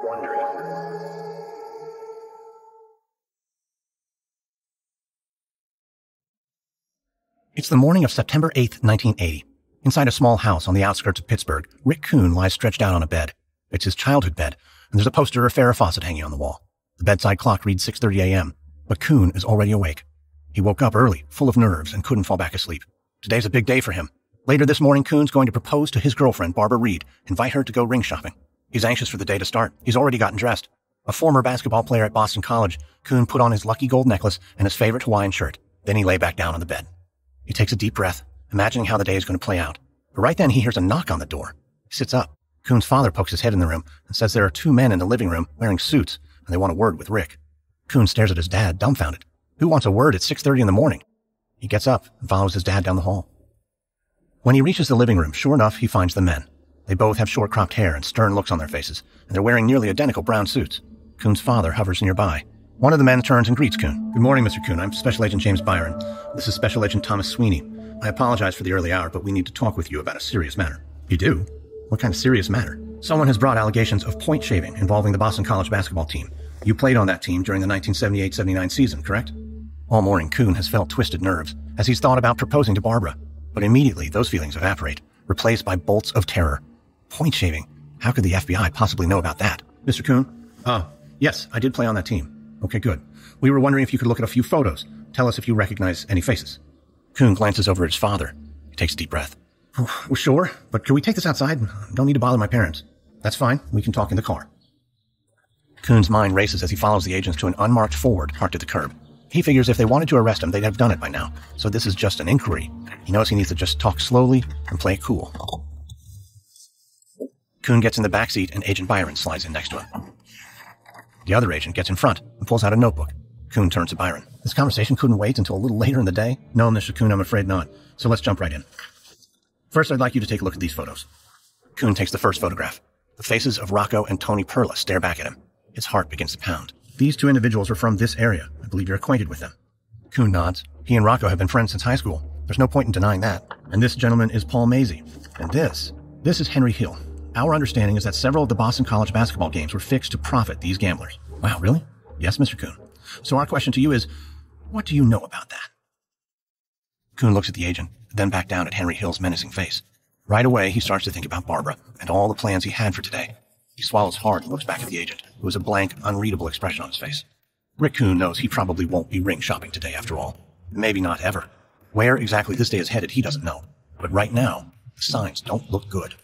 Wondery. It's the morning of September 8th, 1980. Inside a small house on the outskirts of Pittsburgh, Rick Kuhn lies stretched out on a bed. It's his childhood bed, and there's a poster of Farrah Fawcett hanging on the wall. The bedside clock reads 6:30 a.m., but Kuhn is already awake. He woke up early, full of nerves, and couldn't fall back asleep. Today's a big day for him. Later this morning, Kuhn's going to propose to his girlfriend, Barbara Reed, invite her to go ring shopping. He's anxious for the day to start. He's already gotten dressed. A former basketball player at Boston College, Kuhn put on his lucky gold necklace and his favorite Hawaiian shirt. Then he lay back down on the bed. He takes a deep breath, imagining how the day is going to play out. But right then, he hears a knock on the door. He sits up. Kuhn's father pokes his head in the room and says there are two men in the living room wearing suits, and they want a word with Rick. Kuhn stares at his dad, dumbfounded. Who wants a word at 6:30 in the morning? He gets up and follows his dad down the hall. When he reaches the living room, sure enough, he finds the men. They both have short-cropped hair and stern looks on their faces, and they're wearing nearly identical brown suits. Kuhn's father hovers nearby. One of the men turns and greets Kuhn. Good morning, Mr. Kuhn. I'm Special Agent James Byron. This is Special Agent Thomas Sweeney. I apologize for the early hour, but we need to talk with you about a serious matter. You do? What kind of serious matter? Someone has brought allegations of point shaving involving the Boston College basketball team. You played on that team during the 1978-79 season, correct? All morning, Kuhn has felt twisted nerves as he's thought about proposing to Barbara. But immediately, those feelings evaporate, replaced by bolts of terror. Point shaving? How could the FBI possibly know about that? Mr. Kuhn? Yes, I did play on that team. Okay, good. We were wondering if you could look at a few photos. Tell us if you recognize any faces. Kuhn glances over at his father. He takes a deep breath. Well, sure, but could we take this outside? Don't need to bother my parents. That's fine. We can talk in the car. Kuhn's mind races as he follows the agents to an unmarked Ford parked at the curb. He figures if they wanted to arrest him, they'd have done it by now. So this is just an inquiry. He knows he needs to just talk slowly and play it cool. Kuhn gets in the back seat and Agent Byron slides in next to him. The other agent gets in front and pulls out a notebook. Kuhn turns to Byron. This conversation couldn't wait until a little later in the day? No, Mr. Kuhn, I'm afraid not. So let's jump right in. First, I'd like you to take a look at these photos. Kuhn takes the first photograph. The faces of Rocco and Tony Perla stare back at him. His heart begins to pound. These two individuals are from this area. I believe you're acquainted with them. Kuhn nods. He and Rocco have been friends since high school. There's no point in denying that. And this gentleman is Paul Mazie. And this is Henry Hill. Our understanding is that several of the Boston College basketball games were fixed to profit these gamblers. Wow, really? Yes, Mr. Kuhn. So our question to you is, what do you know about that? Kuhn looks at the agent, then back down at Henry Hill's menacing face. Right away, he starts to think about Barbara and all the plans he had for today. He swallows hard and looks back at the agent, who has a blank, unreadable expression on his face. Rick Kuhn knows he probably won't be ring shopping today after all. Maybe not ever. Where exactly this day is headed, he doesn't know. But right now, the signs don't look good.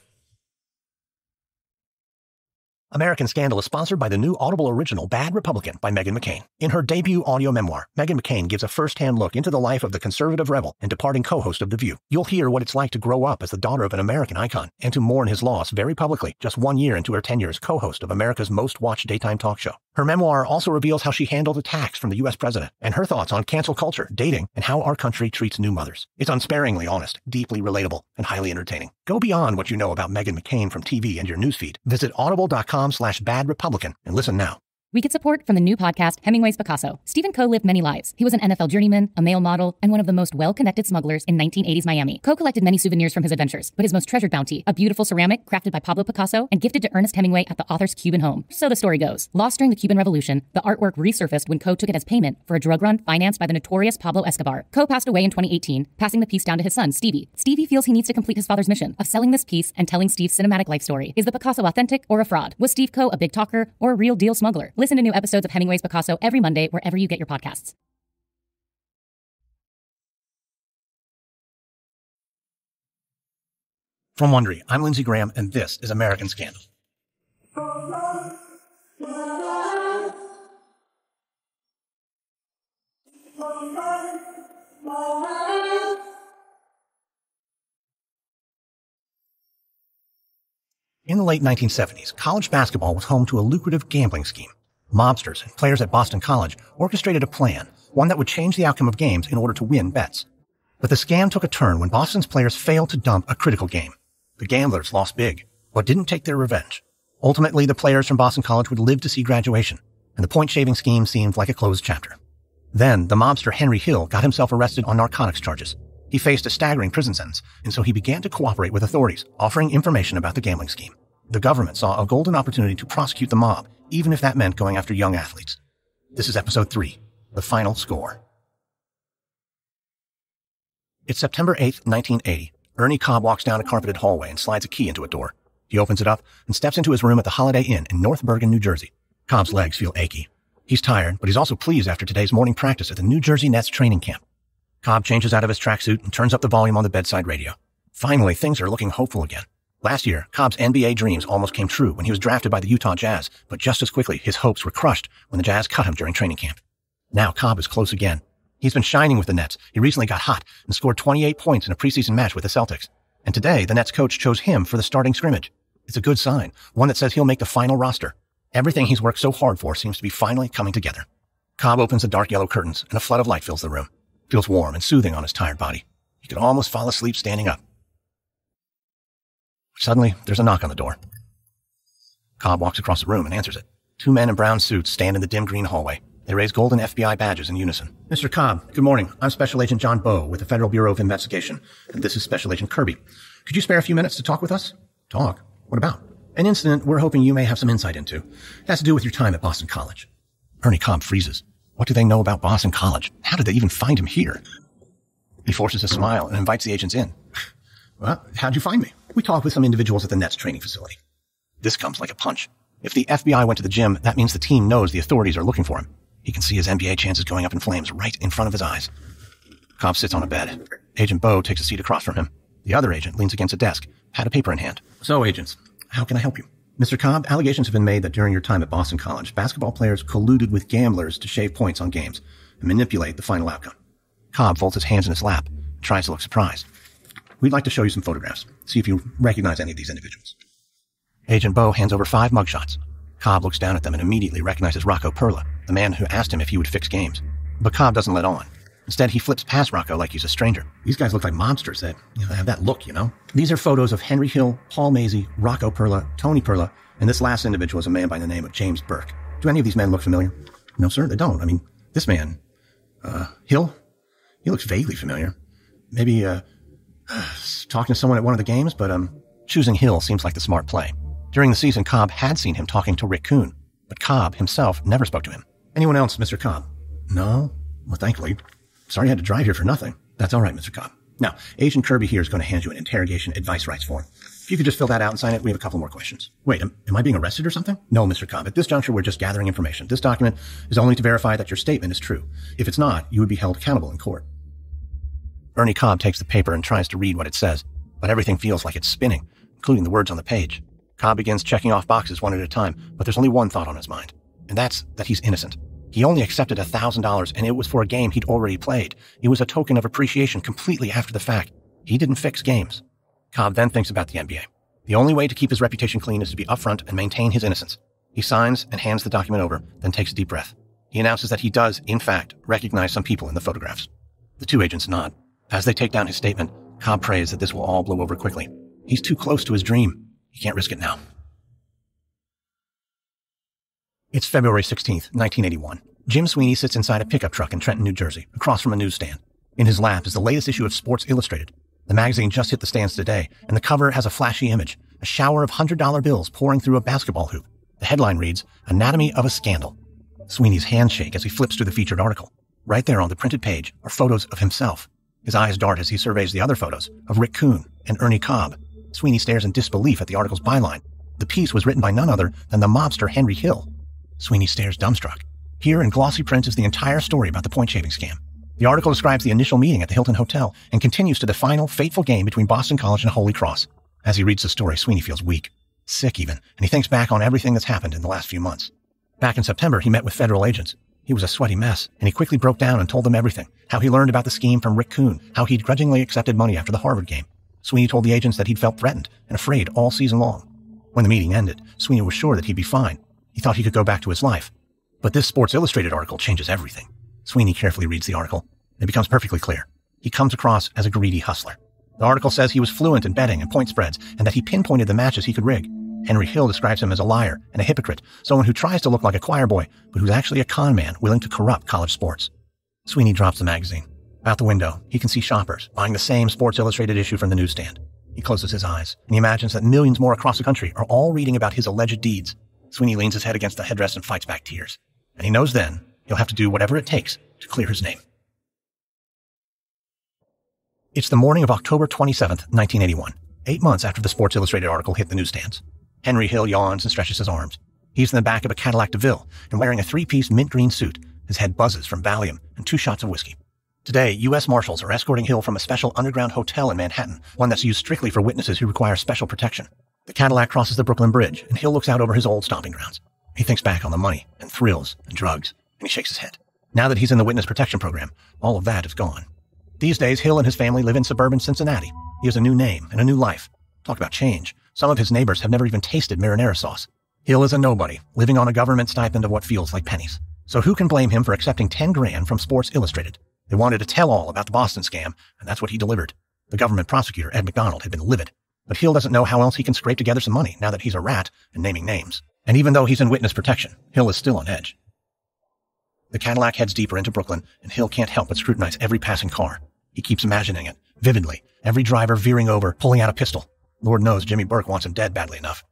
American Scandal is sponsored by the new Audible original Bad Republican by Meghan McCain. In her debut audio memoir, Meghan McCain gives a first-hand look into the life of the conservative rebel and departing co-host of The View. You'll hear what it's like to grow up as the daughter of an American icon and to mourn his loss very publicly just 1 year into her tenure as co-host of America's most-watched daytime talk show. Her memoir also reveals how she handled attacks from the U.S. president and her thoughts on cancel culture, dating, and how our country treats new mothers. It's unsparingly honest, deeply relatable, and highly entertaining. Go beyond what you know about Meghan McCain from TV and your newsfeed. Visit audible.com/Bad Republican and listen now. We get support from the new podcast, Hemingway's Picasso. Stephen Coe lived many lives. He was an NFL journeyman, a male model, and one of the most well-connected smugglers in 1980s Miami. Coe collected many souvenirs from his adventures, but his most treasured bounty, a beautiful ceramic crafted by Pablo Picasso and gifted to Ernest Hemingway at the author's Cuban home. So the story goes. Lost during the Cuban Revolution, the artwork resurfaced when Coe took it as payment for a drug run financed by the notorious Pablo Escobar. Coe passed away in 2018, passing the piece down to his son, Stevie. Stevie feels he needs to complete his father's mission of selling this piece and telling Steve's cinematic life story. Is the Picasso authentic or a fraud? Was Steve Coe a big talker or a real deal smuggler? Listen to new episodes of Hemingway's Picasso every Monday wherever you get your podcasts. From Wondery, I'm Lindsey Graham, and this is American Scandal. In the late 1970s, college basketball was home to a lucrative gambling scheme. Mobsters and players at Boston College orchestrated a plan, one that would change the outcome of games in order to win bets. But the scam took a turn when Boston's players failed to dump a critical game. The gamblers lost big, but didn't take their revenge. Ultimately, the players from Boston College would live to see graduation, and the point-shaving scheme seemed like a closed chapter. Then, the mobster Henry Hill got himself arrested on narcotics charges. He faced a staggering prison sentence, and so he began to cooperate with authorities, offering information about the gambling scheme. The government saw a golden opportunity to prosecute the mob, even if that meant going after young athletes. This is episode 3, The Final Score. It's September 8th, 1980. Ernie Cobb walks down a carpeted hallway and slides a key into a door. He opens it up and steps into his room at the Holiday Inn in North Bergen, New Jersey. Cobb's legs feel achy. He's tired, but he's also pleased after today's morning practice at the New Jersey Nets training camp. Cobb changes out of his tracksuit and turns up the volume on the bedside radio. Finally, things are looking hopeful again. Last year, Cobb's NBA dreams almost came true when he was drafted by the Utah Jazz, but just as quickly, his hopes were crushed when the Jazz cut him during training camp. Now Cobb is close again. He's been shining with the Nets. He recently got hot and scored 28 points in a preseason match with the Celtics. And today, the Nets coach chose him for the starting scrimmage. It's a good sign, one that says he'll make the final roster. Everything he's worked so hard for seems to be finally coming together. Cobb opens the dark yellow curtains, and a flood of light fills the room. It feels warm and soothing on his tired body. He could almost fall asleep standing up. Suddenly, there's a knock on the door. Cobb walks across the room and answers it. 2 men in brown suits stand in the dim green hallway. They raise golden FBI badges in unison. Mr. Cobb, good morning. I'm Special Agent John Bowe with the Federal Bureau of Investigation, and this is Special Agent Kirby. Could you spare a few minutes to talk with us? Talk? What about? An incident we're hoping you may have some insight into. It has to do with your time at Boston College. Ernie Cobb freezes. What do they know about Boston College? How did they even find him here? He forces a smile and invites the agents in. Well, how'd you find me? We talked with some individuals at the Nets training facility. This comes like a punch. If the FBI went to the gym, that means the team knows the authorities are looking for him. He can see his NBA chances going up in flames right in front of his eyes. Cobb sits on a bed. Agent Bowe takes a seat across from him. The other agent leans against a desk, pad of paper in hand. So, agents, how can I help you? Mr. Cobb, allegations have been made that during your time at Boston College, basketball players colluded with gamblers to shave points on games and manipulate the final outcome. Cobb folds his hands in his lap and tries to look surprised. We'd like to show you some photographs. See if you recognize any of these individuals. Agent Bowe hands over 5 mugshots. Cobb looks down at them and immediately recognizes Rocco Perla, the man who asked him if he would fix games. But Cobb doesn't let on. Instead, he flips past Rocco like he's a stranger. These guys look like mobsters that have that look, you know? These are photos of Henry Hill, Paul Mazie, Rocco Perla, Tony Perla, and this last individual is a man by the name of James Burke. Do any of these men look familiar? No, sir, they don't. I mean, this man, Hill, he looks vaguely familiar. Maybe, talking to someone at one of the games, but, choosing Hill seems like the smart play. During the season, Cobb had seen him talking to Rick Kuhn, but Cobb himself never spoke to him. Anyone else, Mr. Cobb? No? Well, thankfully. Sorry you had to drive here for nothing. That's all right, Mr. Cobb. Now, Agent Kirby here is going to hand you an interrogation advice rights form. If you could just fill that out and sign it, we have a couple more questions. Wait, am I being arrested or something? No, Mr. Cobb. At this juncture, we're just gathering information. This document is only to verify that your statement is true. If it's not, you would be held accountable in court. Ernie Cobb takes the paper and tries to read what it says, but everything feels like it's spinning, including the words on the page. Cobb begins checking off boxes one at a time, but there's only one thought on his mind, and that's that he's innocent. He only accepted $1,000, and it was for a game he'd already played. It was a token of appreciation completely after the fact. He didn't fix games. Cobb then thinks about the NBA. The only way to keep his reputation clean is to be upfront and maintain his innocence. He signs and hands the document over, then takes a deep breath. He announces that he does, in fact, recognize some people in the photographs. The 2 agents nod. As they take down his statement, Cobb prays that this will all blow over quickly. He's too close to his dream. He can't risk it now. It's February 16th, 1981. Jim Sweeney sits inside a pickup truck in Trenton, New Jersey, across from a newsstand. In his lap is the latest issue of Sports Illustrated. The magazine just hit the stands today, and the cover has a flashy image, a shower of $100 bills pouring through a basketball hoop. The headline reads, Anatomy of a Scandal. Sweeney's hands shake as he flips through the featured article. Right there on the printed page are photos of himself. His eyes dart as he surveys the other photos of Rick Kuhn and Ernie Cobb. Sweeney stares in disbelief at the article's byline. The piece was written by none other than the mobster Henry Hill. Sweeney stares dumbstruck. Here in glossy print is the entire story about the point-shaving scam. The article describes the initial meeting at the Hilton Hotel and continues to the final, fateful game between Boston College and Holy Cross. As he reads the story, Sweeney feels weak, sick even, and he thinks back on everything that's happened in the last few months. Back in September, he met with federal agents. He was a sweaty mess, and he quickly broke down and told them everything, how he learned about the scheme from Rick Kuhn, how he'd grudgingly accepted money after the Harvard game. Sweeney told the agents that he'd felt threatened and afraid all season long. When the meeting ended, Sweeney was sure that he'd be fine. He thought he could go back to his life. But this Sports Illustrated article changes everything. Sweeney carefully reads the article. It becomes perfectly clear. He comes across as a greedy hustler. The article says he was fluent in betting and point spreads, and that he pinpointed the matches he could rig. Henry Hill describes him as a liar and a hypocrite, someone who tries to look like a choir boy, but who's actually a con man willing to corrupt college sports. Sweeney drops the magazine. Out the window, he can see shoppers buying the same Sports Illustrated issue from the newsstand. He closes his eyes, and he imagines that millions more across the country are all reading about his alleged deeds. Sweeney leans his head against the headrest and fights back tears. And he knows then he'll have to do whatever it takes to clear his name. It's the morning of October 27th, 1981, 8 months after the Sports Illustrated article hit the newsstands. Henry Hill yawns and stretches his arms. He's in the back of a Cadillac DeVille and wearing a 3-piece mint green suit. His head buzzes from Valium and 2 shots of whiskey. Today, U.S. Marshals are escorting Hill from a special underground hotel in Manhattan, one that's used strictly for witnesses who require special protection. The Cadillac crosses the Brooklyn Bridge, and Hill looks out over his old stomping grounds. He thinks back on the money and thrills and drugs, and he shakes his head. Now that he's in the witness protection program, all of that is gone. These days, Hill and his family live in suburban Cincinnati. He has a new name and a new life. Talk about change. Some of his neighbors have never even tasted marinara sauce. Hill is a nobody, living on a government stipend of what feels like pennies. So who can blame him for accepting 10 grand from Sports Illustrated? They wanted to tell all about the Boston scam, and that's what he delivered. The government prosecutor, Ed McDonald, had been livid. But Hill doesn't know how else he can scrape together some money now that he's a rat and naming names. And even though he's in witness protection, Hill is still on edge. The Cadillac heads deeper into Brooklyn, and Hill can't help but scrutinize every passing car. He keeps imagining it, vividly, every driver veering over, pulling out a pistol. Lord knows Jimmy Burke wants him dead badly enough.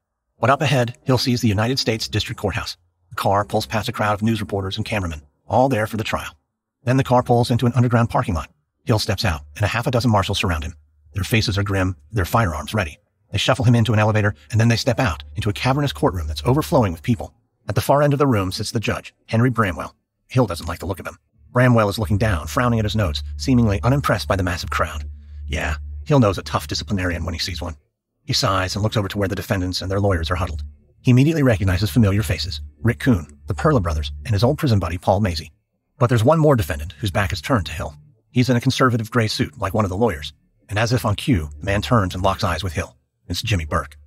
But up ahead, Hill sees the United States District Courthouse. The car pulls past a crowd of news reporters and cameramen, all there for the trial. Then the car pulls into an underground parking lot. Hill steps out, and a half a dozen marshals surround him. Their faces are grim, their firearms ready. They shuffle him into an elevator, and then they step out into a cavernous courtroom that's overflowing with people. At the far end of the room sits the judge, Henry Bramwell. Hill doesn't like the look of him. Bramwell is looking down, frowning at his notes, seemingly unimpressed by the massive crowd. Yeah, Hill knows a tough disciplinarian when he sees one. He sighs and looks over to where the defendants and their lawyers are huddled. He immediately recognizes familiar faces, Rick Kuhn, the Perla brothers, and his old prison buddy, Paul Mazie. But there's one more defendant whose back is turned to Hill. He's in a conservative gray suit, like one of the lawyers. And as if on cue, the man turns and locks eyes with Hill. It's Jimmy Burke.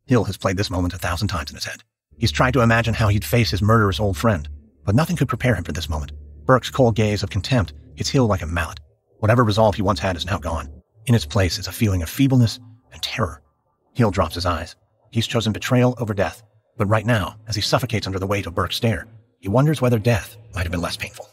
Hill has played this moment 1,000 times in his head. He's tried to imagine how he'd face his murderous old friend, but nothing could prepare him for this moment. Burke's cold gaze of contempt hits Hill like a mallet. Whatever resolve he once had is now gone. In its place is a feeling of feebleness and terror. Hill drops his eyes. He's chosen betrayal over death, but right now, as he suffocates under the weight of Burke's stare, he wonders whether death might have been less painful.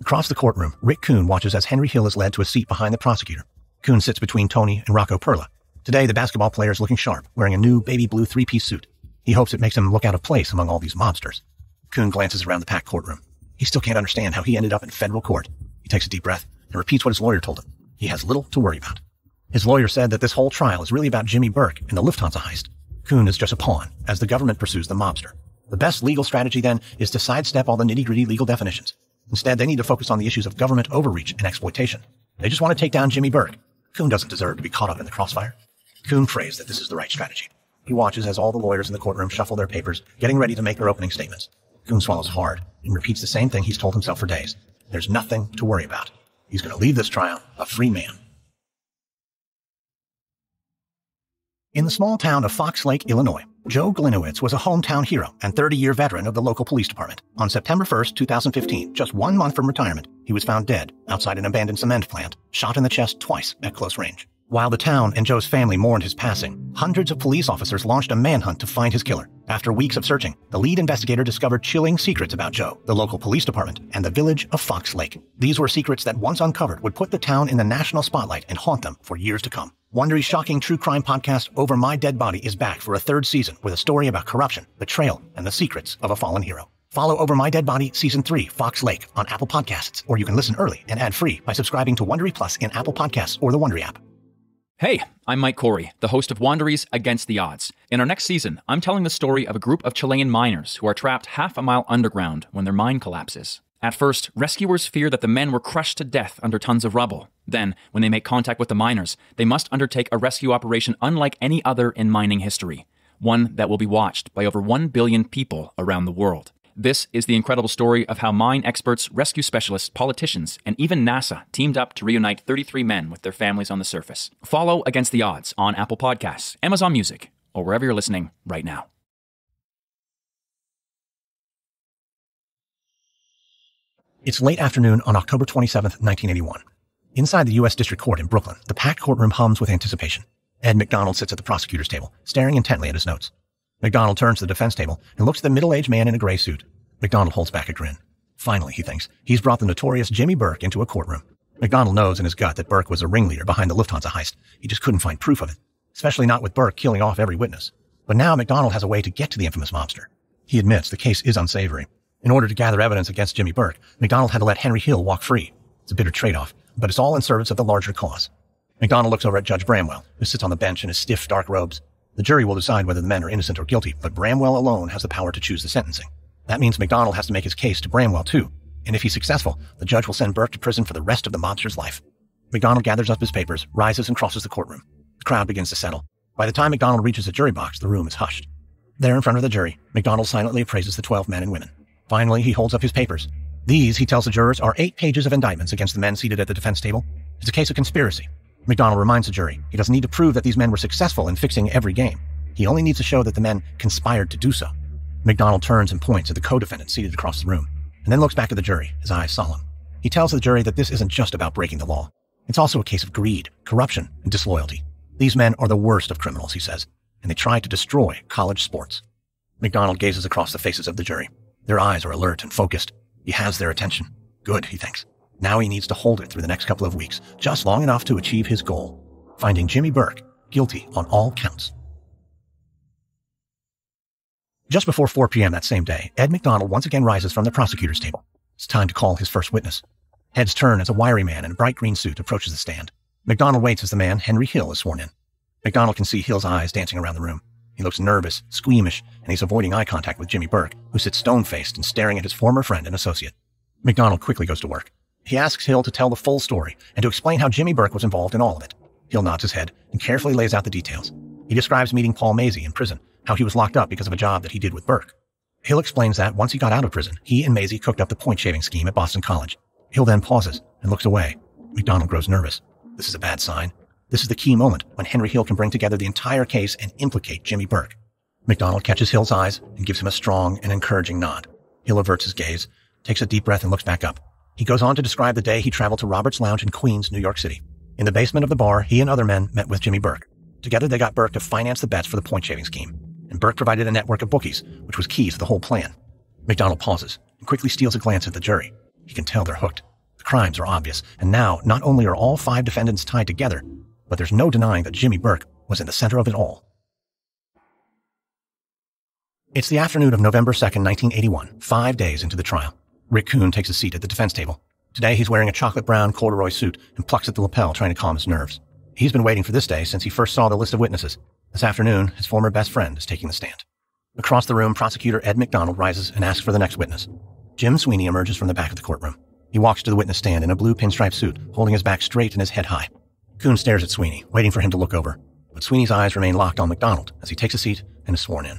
Across the courtroom, Rick Kuhn watches as Henry Hill is led to a seat behind the prosecutor. Kuhn sits between Tony and Rocco Perla. Today, the basketball player is looking sharp, wearing a new baby blue 3-piece suit. He hopes it makes him look out of place among all these mobsters. Kuhn glances around the packed courtroom. He still can't understand how he ended up in federal court. He takes a deep breath and repeats what his lawyer told him. He has little to worry about. His lawyer said that this whole trial is really about Jimmy Burke and the Lufthansa heist. Kuhn is just a pawn, as the government pursues the mobster. The best legal strategy, then, is to sidestep all the nitty-gritty legal definitions. Instead, they need to focus on the issues of government overreach and exploitation. They just want to take down Jimmy Burke. Kuhn doesn't deserve to be caught up in the crossfire. Kuhn prays that this is the right strategy. He watches as all the lawyers in the courtroom shuffle their papers, getting ready to make their opening statements. Kuhn swallows hard and repeats the same thing he's told himself for days. There's nothing to worry about. He's going to leave this trial a free man. In the small town of Fox Lake, Illinois, Joe Glinowitz was a hometown hero and 30-year veteran of the local police department. On September 1st, 2015, just 1 month from retirement, he was found dead outside an abandoned cement plant, shot in the chest twice at close range. While the town and Joe's family mourned his passing, hundreds of police officers launched a manhunt to find his killer. After weeks of searching, the lead investigator discovered chilling secrets about Joe, the local police department, and the village of Fox Lake. These were secrets that, once uncovered, would put the town in the national spotlight and haunt them for years to come. Wondery's shocking true crime podcast, Over My Dead Body, is back for a 3rd season with a story about corruption, betrayal, and the secrets of a fallen hero. Follow Over My Dead Body Season 3, Fox Lake, on Apple Podcasts, or you can listen early and ad-free by subscribing to Wondery Plus in Apple Podcasts or the Wondery app. Hey, I'm Mike Corey, the host of Wondery's Against the Odds. In our next season, I'm telling the story of a group of Chilean miners who are trapped half a mile underground when their mine collapses. At first, rescuers fear that the men were crushed to death under tons of rubble. Then, when they make contact with the miners, they must undertake a rescue operation unlike any other in mining history. One that will be watched by over 1 billion people around the world. This is the incredible story of how mine experts, rescue specialists, politicians, and even NASA teamed up to reunite 33 men with their families on the surface. Follow Against the Odds on Apple Podcasts, Amazon Music, or wherever you're listening right now. It's late afternoon on October 27th, 1981. Inside the U.S. District Court in Brooklyn, the packed courtroom hums with anticipation. Ed McDonald sits at the prosecutor's table, staring intently at his notes. McDonald turns to the defense table and looks at the middle-aged man in a gray suit. McDonald holds back a grin. Finally, he thinks, he's brought the notorious Jimmy Burke into a courtroom. McDonald knows in his gut that Burke was a ringleader behind the Lufthansa heist. He just couldn't find proof of it, especially not with Burke killing off every witness. But now McDonald has a way to get to the infamous mobster. He admits the case is unsavory. In order to gather evidence against Jimmy Burke, McDonald had to let Henry Hill walk free. It's a bitter trade-off, but it's all in service of the larger cause. McDonald looks over at Judge Bramwell, who sits on the bench in his stiff, dark robes. The jury will decide whether the men are innocent or guilty, but Bramwell alone has the power to choose the sentencing. That means McDonald has to make his case to Bramwell, too. And if he's successful, the judge will send Burke to prison for the rest of the mobster's life. McDonald gathers up his papers, rises, and crosses the courtroom. The crowd begins to settle. By the time McDonald reaches the jury box, the room is hushed. There in front of the jury, McDonald silently appraises the 12 men and women. Finally, he holds up his papers. These, he tells the jurors, are 8 pages of indictments against the men seated at the defense table. It's a case of conspiracy. McDonald reminds the jury he doesn't need to prove that these men were successful in fixing every game. He only needs to show that the men conspired to do so. McDonald turns and points at the co-defendant seated across the room, and then looks back at the jury, his eyes solemn. He tells the jury that this isn't just about breaking the law. It's also a case of greed, corruption, and disloyalty. These men are the worst of criminals, he says, and they try to destroy college sports. McDonald gazes across the faces of the jury. Their eyes are alert and focused. He has their attention. Good, he thinks. Now he needs to hold it through the next couple of weeks, just long enough to achieve his goal, finding Jimmy Burke guilty on all counts. Just before 4 p.m. that same day, Ed McDonald once again rises from the prosecutor's table. It's time to call his first witness. Heads turn as a wiry man in a bright green suit approaches the stand. McDonald waits as the man, Henry Hill, is sworn in. McDonald can see Hill's eyes dancing around the room. He looks nervous, squeamish, and he's avoiding eye contact with Jimmy Burke, who sits stone-faced and staring at his former friend and associate. McDonald quickly goes to work. He asks Hill to tell the full story and to explain how Jimmy Burke was involved in all of it. Hill nods his head and carefully lays out the details. He describes meeting Paul Mazie in prison, how he was locked up because of a job that he did with Burke. Hill explains that once he got out of prison, he and Mazie cooked up the point-shaving scheme at Boston College. Hill then pauses and looks away. McDonald grows nervous. This is a bad sign. This is the key moment when Henry Hill can bring together the entire case and implicate Jimmy Burke. McDonald catches Hill's eyes and gives him a strong and encouraging nod. Hill averts his gaze, takes a deep breath, and looks back up. He goes on to describe the day he traveled to Robert's Lounge in Queens, New York City. In the basement of the bar, he and other men met with Jimmy Burke. Together, they got Burke to finance the bets for the point-shaving scheme, and Burke provided a network of bookies, which was key to the whole plan. McDonald pauses and quickly steals a glance at the jury. He can tell they're hooked. The crimes are obvious, and now not only are all 5 defendants tied together, but there's no denying that Jimmy Burke was in the center of it all. It's the afternoon of November 2nd, 1981, 5 days into the trial. Rick Kuhn takes a seat at the defense table. Today he's wearing a chocolate brown corduroy suit and plucks at the lapel trying to calm his nerves. He's been waiting for this day since he first saw the list of witnesses. This afternoon, his former best friend is taking the stand. Across the room, prosecutor Ed McDonald rises and asks for the next witness. Jim Sweeney emerges from the back of the courtroom. He walks to the witness stand in a blue pinstripe suit, holding his back straight and his head high. Kuhn stares at Sweeney, waiting for him to look over. But Sweeney's eyes remain locked on McDonald as he takes a seat and is sworn in.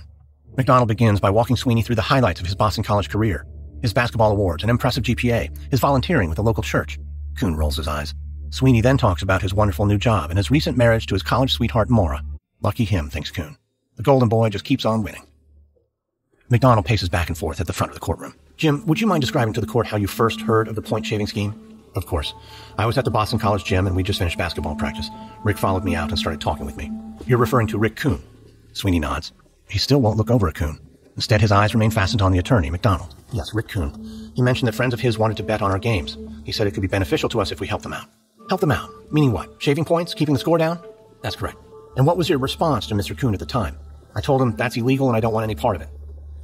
McDonald begins by walking Sweeney through the highlights of his Boston College career, his basketball awards, an impressive GPA, his volunteering with a local church. Kuhn rolls his eyes. Sweeney then talks about his wonderful new job and his recent marriage to his college sweetheart, Maura. Lucky him, thinks Kuhn. The golden boy just keeps on winning. McDonald paces back and forth at the front of the courtroom. Jim, would you mind describing to the court how you first heard of the point-shaving scheme? Of course. I was at the Boston College gym and we just finished basketball practice. Rick followed me out and started talking with me. You're referring to Rick Kuhn? Sweeney nods. He still won't look over at Kuhn. Instead, his eyes remain fastened on the attorney, McDonald. Yes, Rick Kuhn. He mentioned that friends of his wanted to bet on our games. He said it could be beneficial to us if we helped them out. Help them out? Meaning what? Shaving points? Keeping the score down? That's correct. And what was your response to Mr. Kuhn at the time? I told him that's illegal and I don't want any part of it.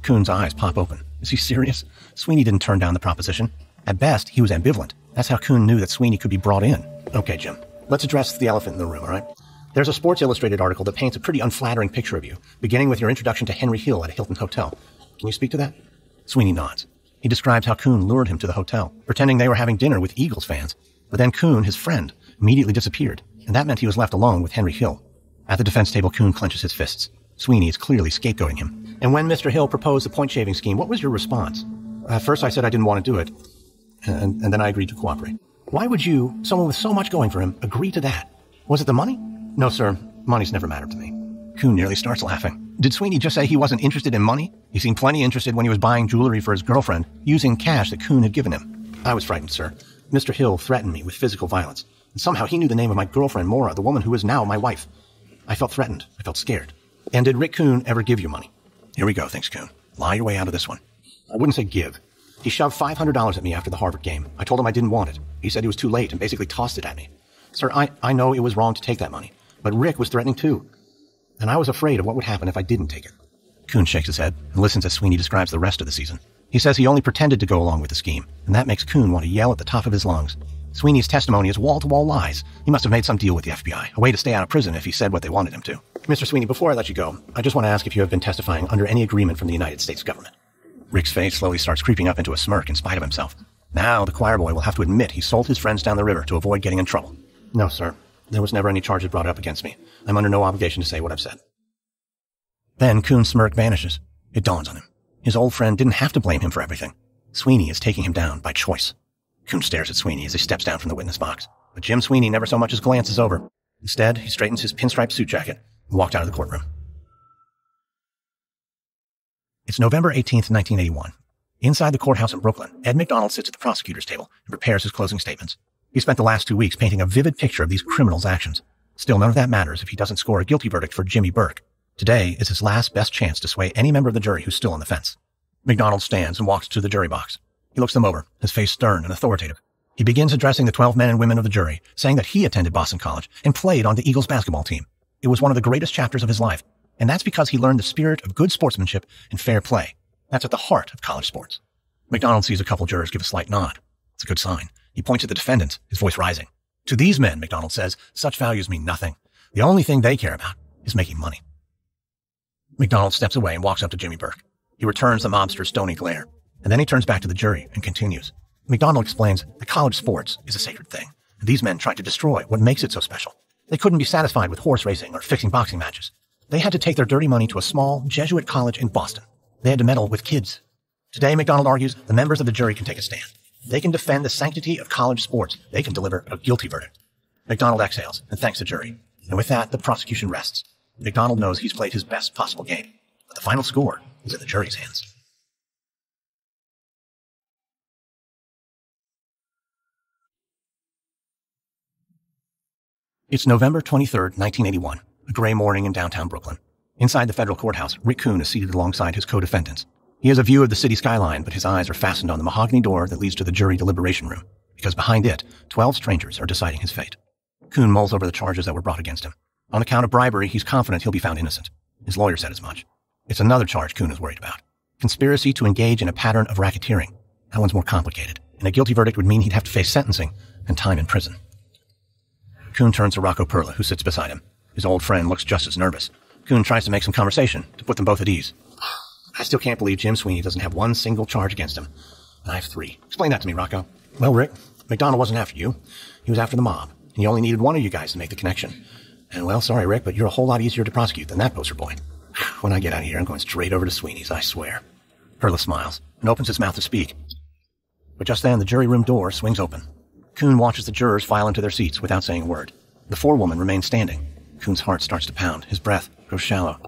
Kuhn's eyes pop open. Is he serious? Sweeney didn't turn down the proposition. At best, he was ambivalent. That's how Kuhn knew that Sweeney could be brought in. Okay, Jim. Let's address the elephant in the room, all right? There's a Sports Illustrated article that paints a pretty unflattering picture of you, beginning with your introduction to Henry Hill at a Hilton hotel. Can you speak to that? Sweeney nods. He describes how Kuhn lured him to the hotel, pretending they were having dinner with Eagles fans. But then Kuhn, his friend, immediately disappeared, and that meant he was left alone with Henry Hill. At the defense table, Kuhn clenches his fists. Sweeney is clearly scapegoating him. And when Mr. Hill proposed the point-shaving scheme, what was your response? At first I said I didn't want to do it, and then I agreed to cooperate. Why would you, someone with so much going for him, agree to that? Was it the money? No, sir. Money's never mattered to me. Kuhn nearly starts laughing. Did Sweeney just say he wasn't interested in money? He seemed plenty interested when he was buying jewelry for his girlfriend, using cash that Kuhn had given him. I was frightened, sir. Mr. Hill threatened me with physical violence. And somehow he knew the name of my girlfriend, Maura, the woman who is now my wife. I felt threatened. I felt scared. And did Rick Kuhn ever give you money? Here we go, thanks, Kuhn. Lie your way out of this one. I wouldn't say give. He shoved $500 at me after the Harvard game. I told him I didn't want it. He said it was too late and basically tossed it at me. Sir, I know it was wrong to take that money, but Rick was threatening too. And I was afraid of what would happen if I didn't take it. Kuhn shakes his head and listens as Sweeney describes the rest of the season. He says he only pretended to go along with the scheme, and that makes Kuhn want to yell at the top of his lungs. Sweeney's testimony is wall-to-wall lies. He must have made some deal with the FBI, a way to stay out of prison if he said what they wanted him to. Mr. Sweeney, before I let you go, I just want to ask if you have been testifying under any agreement from the United States government. Rick's face slowly starts creeping up into a smirk in spite of himself. Now the choir boy will have to admit he sold his friends down the river to avoid getting in trouble. No, sir. There was never any charges brought up against me. I'm under no obligation to say what I've said. Then Kuhn's smirk vanishes. It dawns on him. His old friend didn't have to blame him for everything. Sweeney is taking him down by choice. Kuhn stares at Sweeney as he steps down from the witness box. But Jim Sweeney never so much as glances over. Instead, he straightens his pinstripe suit jacket and walked out of the courtroom. It's November 18th, 1981. Inside the courthouse in Brooklyn, Ed McDonald sits at the prosecutor's table and prepares his closing statements. He spent the last 2 weeks painting a vivid picture of these criminals' actions. Still, none of that matters if he doesn't score a guilty verdict for Jimmy Burke. Today is his last best chance to sway any member of the jury who's still on the fence. McDonald stands and walks to the jury box. He looks them over, his face stern and authoritative. He begins addressing the 12 men and women of the jury, saying that he attended Boston College and played on the Eagles basketball team. It was one of the greatest chapters of his life, and that's because he learned the spirit of good sportsmanship and fair play. That's at the heart of college sports. McDonald sees a couple jurors give a slight nod. It's a good sign. He points at the defendants, his voice rising. To these men, McDonald says, such values mean nothing. The only thing they care about is making money. McDonald steps away and walks up to Jimmy Burke. He returns the mobster's stony glare, and then he turns back to the jury and continues. McDonald explains that college sports is a sacred thing, and these men tried to destroy what makes it so special. They couldn't be satisfied with horse racing or fixing boxing matches. They had to take their dirty money to a small Jesuit college in Boston. They had to meddle with kids. Today, McDonald argues, the members of the jury can take a stand. They can defend the sanctity of college sports. They can deliver a guilty verdict. McDonald exhales and thanks the jury. And with that, the prosecution rests. McDonald knows he's played his best possible game, but the final score is in the jury's hands. It's November 23rd, 1981, a gray morning in downtown Brooklyn. Inside the federal courthouse, Rick Kuhn is seated alongside his co-defendants. He has a view of the city skyline, but his eyes are fastened on the mahogany door that leads to the jury deliberation room, because behind it, 12 strangers are deciding his fate. Kuhn mulls over the charges that were brought against him. On account of bribery, he's confident he'll be found innocent. His lawyer said as much. It's another charge Kuhn is worried about. Conspiracy to engage in a pattern of racketeering. That one's more complicated, and a guilty verdict would mean he'd have to face sentencing and time in prison. Kuhn turns to Rocco Perla, who sits beside him. His old friend looks just as nervous. Kuhn tries to make some conversation to put them both at ease. I still can't believe Jim Sweeney doesn't have one single charge against him. And I have 3. Explain that to me, Rocco. Well, Rick, McDonald wasn't after you. He was after the mob. And he only needed one of you guys to make the connection. And well, sorry, Rick, but you're a whole lot easier to prosecute than that poster boy. When I get out of here, I'm going straight over to Sweeney's, I swear. Perla smiles and opens his mouth to speak. But just then, the jury room door swings open. Kuhn watches the jurors file into their seats without saying a word. The forewoman remains standing. Kuhn's heart starts to pound. His breath grows shallow.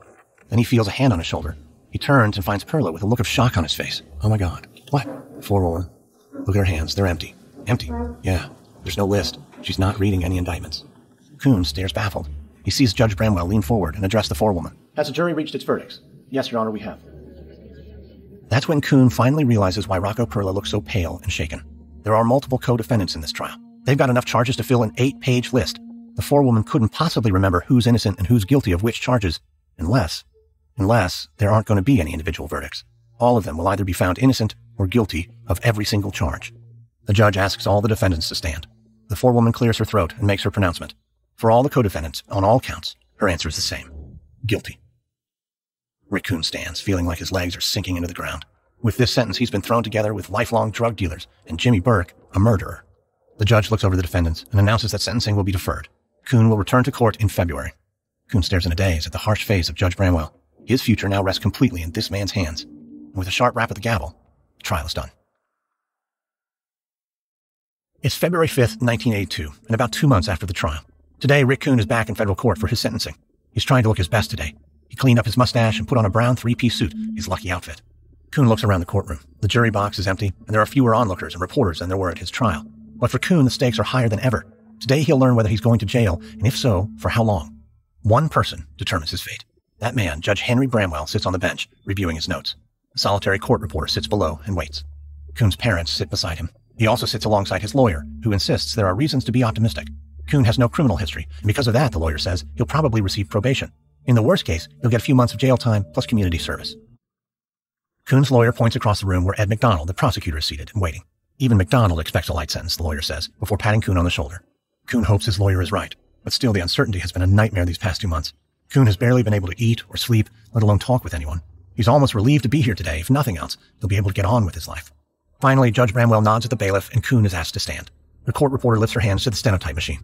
Then he feels a hand on his shoulder. He turns and finds Perla with a look of shock on his face. Oh my God. What? Forewoman. Look at her hands. They're empty. Empty. Yeah. There's no list. She's not reading any indictments. Kuhn stares baffled. He sees Judge Bramwell lean forward and address the forewoman. Has the jury reached its verdicts? Yes, Your Honor, we have. That's when Kuhn finally realizes why Rocco Perla looks so pale and shaken. There are multiple co-defendants in this trial. They've got enough charges to fill an 8-page list. The forewoman couldn't possibly remember who's innocent and who's guilty of which charges, unless there aren't going to be any individual verdicts. All of them will either be found innocent or guilty of every single charge. The judge asks all the defendants to stand. The forewoman clears her throat and makes her pronouncement. For all the co-defendants, on all counts, her answer is the same. Guilty. Rick Kuhn stands, feeling like his legs are sinking into the ground. With this sentence, he's been thrown together with lifelong drug dealers and Jimmy Burke, a murderer. The judge looks over the defendants and announces that sentencing will be deferred. Kuhn will return to court in February. Kuhn stares in a daze at the harsh face of Judge Bramwell. His future now rests completely in this man's hands. And with a sharp rap of the gavel, the trial is done. It's February 5th, 1982, and about 2 months after the trial. Today, Rick Kuhn is back in federal court for his sentencing. He's trying to look his best today. He cleaned up his mustache and put on a brown 3-piece suit, his lucky outfit. Kuhn looks around the courtroom. The jury box is empty, and there are fewer onlookers and reporters than there were at his trial. But for Kuhn, the stakes are higher than ever. Today, he'll learn whether he's going to jail, and if so, for how long. One person determines his fate. That man, Judge Henry Bramwell, sits on the bench, reviewing his notes. A solitary court reporter sits below and waits. Kuhn's parents sit beside him. He also sits alongside his lawyer, who insists there are reasons to be optimistic. Kuhn has no criminal history, and because of that, the lawyer says, he'll probably receive probation. In the worst case, he'll get a few months of jail time plus community service. Kuhn's lawyer points across the room where Ed McDonald, the prosecutor, is seated and waiting. Even McDonald expects a light sentence, the lawyer says, before patting Kuhn on the shoulder. Kuhn hopes his lawyer is right, but still the uncertainty has been a nightmare these past 2 months. Kuhn has barely been able to eat or sleep, let alone talk with anyone. He's almost relieved to be here today. If nothing else, he'll be able to get on with his life. Finally, Judge Bramwell nods at the bailiff, and Kuhn is asked to stand. The court reporter lifts her hands to the stenotype machine.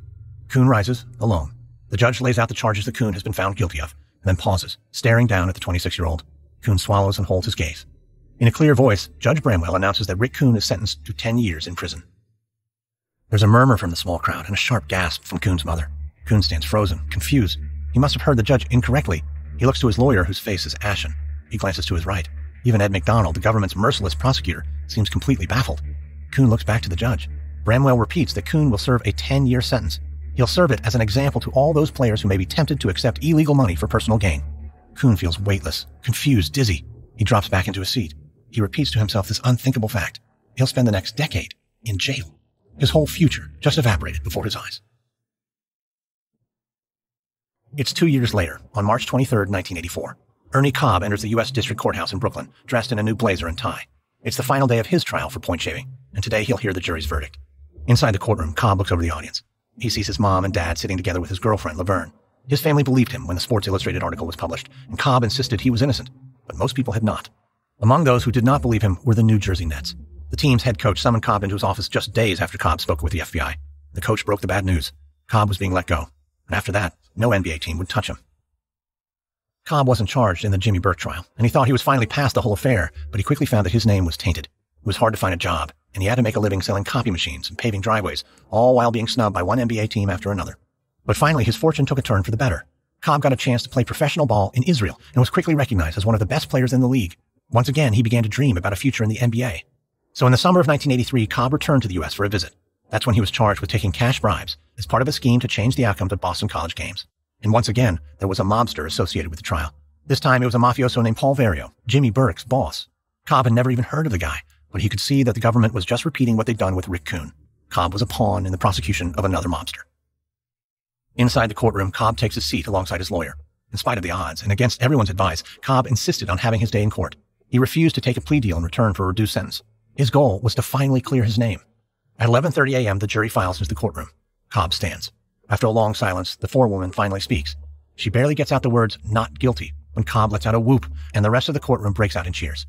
Kuhn rises, alone. The judge lays out the charges that Kuhn has been found guilty of, and then pauses, staring down at the 26-year-old. Kuhn swallows and holds his gaze. In a clear voice, Judge Bramwell announces that Rick Kuhn is sentenced to 10 years in prison. There's a murmur from the small crowd and a sharp gasp from Kuhn's mother. Kuhn stands frozen, confused. He must have heard the judge incorrectly. He looks to his lawyer, whose face is ashen. He glances to his right. Even Ed McDonald, the government's merciless prosecutor, seems completely baffled. Kuhn looks back to the judge. Bramwell repeats that Kuhn will serve a 10-year sentence. He'll serve it as an example to all those players who may be tempted to accept illegal money for personal gain. Kuhn feels weightless, confused, dizzy. He drops back into his seat. He repeats to himself this unthinkable fact. He'll spend the next decade in jail. His whole future just evaporated before his eyes. It's 2 years later, on March 23, 1984. Ernie Cobb enters the U.S. District Courthouse in Brooklyn, dressed in a new blazer and tie. It's the final day of his trial for point shaving, and today he'll hear the jury's verdict. Inside the courtroom, Cobb looks over the audience. He sees his mom and dad sitting together with his girlfriend, Laverne. His family believed him when the Sports Illustrated article was published, and Cobb insisted he was innocent, but most people had not. Among those who did not believe him were the New Jersey Nets. The team's head coach summoned Cobb into his office just days after Cobb spoke with the FBI. The coach broke the bad news. Cobb was being let go, and after that, no NBA team would touch him. Cobb wasn't charged in the Jimmy Burke trial, and he thought he was finally past the whole affair, but he quickly found that his name was tainted. It was hard to find a job, and he had to make a living selling copy machines and paving driveways, all while being snubbed by one NBA team after another. But finally, his fortune took a turn for the better. Cobb got a chance to play professional ball in Israel and was quickly recognized as one of the best players in the league. Once again, he began to dream about a future in the NBA. So in the summer of 1983, Cobb returned to the U.S. for a visit. That's when he was charged with taking cash bribes as part of a scheme to change the outcomes of Boston College games. And once again, there was a mobster associated with the trial. This time, it was a mafioso named Paul Vario, Jimmy Burke's boss. Cobb had never even heard of the guy, but he could see that the government was just repeating what they'd done with Rick Kuhn. Cobb was a pawn in the prosecution of another mobster. Inside the courtroom, Cobb takes his seat alongside his lawyer. In spite of the odds, and against everyone's advice, Cobb insisted on having his day in court. He refused to take a plea deal in return for a reduced sentence. His goal was to finally clear his name. At 11:30 a.m., the jury files into the courtroom. Cobb stands. After a long silence, the forewoman finally speaks. She barely gets out the words, "not guilty," when Cobb lets out a whoop, and the rest of the courtroom breaks out in cheers.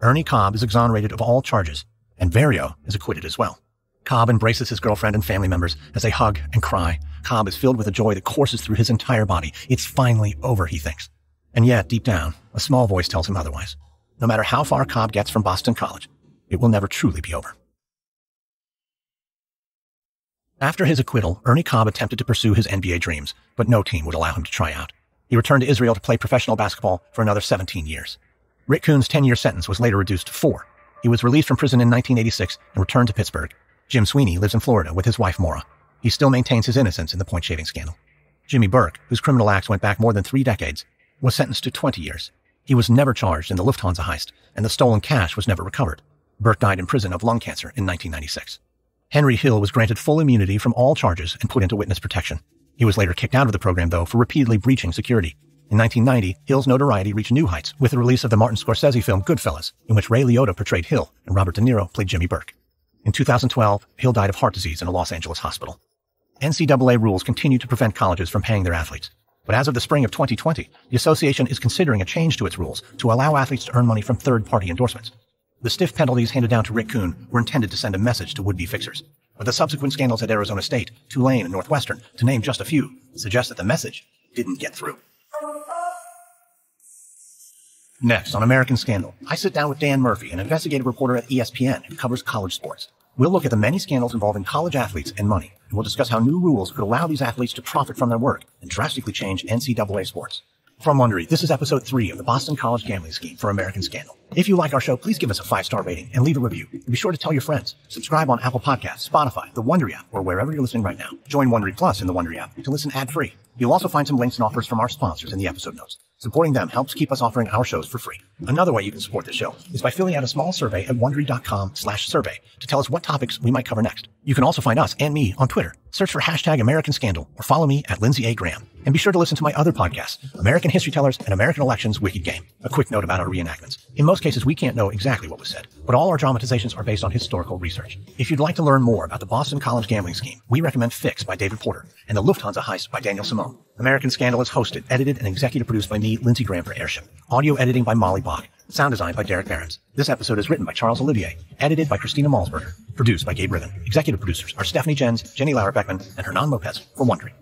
Ernie Cobb is exonerated of all charges, and Vario is acquitted as well. Cobb embraces his girlfriend and family members as they hug and cry. Cobb is filled with a joy that courses through his entire body. It's finally over, he thinks. And yet, deep down, a small voice tells him otherwise. No matter how far Cobb gets from Boston College, it will never truly be over. After his acquittal, Ernie Cobb attempted to pursue his NBA dreams, but no team would allow him to try out. He returned to Israel to play professional basketball for another 17 years. Rick Kuhn's 10-year sentence was later reduced to 4. He was released from prison in 1986 and returned to Pittsburgh. Jim Sweeney lives in Florida with his wife Maura. He still maintains his innocence in the point-shaving scandal. Jimmy Burke, whose criminal acts went back more than 3 decades, was sentenced to 20 years. He was never charged in the Lufthansa heist, and the stolen cash was never recovered. Burke died in prison of lung cancer in 1996. Henry Hill was granted full immunity from all charges and put into witness protection. He was later kicked out of the program, though, for repeatedly breaching security. In 1990, Hill's notoriety reached new heights with the release of the Martin Scorsese film Goodfellas, in which Ray Liotta portrayed Hill and Robert De Niro played Jimmy Burke. In 2012, Hill died of heart disease in a Los Angeles hospital. NCAA rules continue to prevent colleges from paying their athletes. But as of the spring of 2020, the association is considering a change to its rules to allow athletes to earn money from third-party endorsements. The stiff penalties handed down to Rick Kuhn were intended to send a message to would-be fixers. But the subsequent scandals at Arizona State, Tulane, and Northwestern, to name just a few, suggest that the message didn't get through. Next, on American Scandal, I sit down with Dan Murphy, an investigative reporter at ESPN who covers college sports. We'll look at the many scandals involving college athletes and money, and we'll discuss how new rules could allow these athletes to profit from their work and drastically change NCAA sports. From Wondery, this is episode 3 of the Boston College gambling scheme for American Scandal. If you like our show, please give us a 5-star rating and leave a review. And be sure to tell your friends. Subscribe on Apple Podcasts, Spotify, the Wondery app, or wherever you're listening right now. Join Wondery Plus in the Wondery app to listen ad-free. You'll also find some links and offers from our sponsors in the episode notes. Supporting them helps keep us offering our shows for free. Another way you can support the show is by filling out a small survey at Wondery.com/survey to tell us what topics we might cover next. You can also find us and me on Twitter. Search for hashtag American Scandal or follow me at Lindsay A. Graham. And be sure to listen to my other podcasts, American History Tellers and American Elections Wicked Game. A quick note about our reenactments. In most cases, we can't know exactly what was said, but all our dramatizations are based on historical research. If you'd like to learn more about the Boston College gambling scheme, we recommend Fix by David Porter and the Lufthansa Heist by Daniel Simone. American Scandal is hosted, edited, and executive produced by me, Lindsey Graham, for Airship. Audio editing by Molly Bach. Sound design by Derek Behrens. This episode is written by Charles Olivier, edited by Christina Malsberger, produced by Gabe Riven. Executive producers are Stephanie Jens, Jenny Lauer Beckman, and Hernan Lopez for Wondery.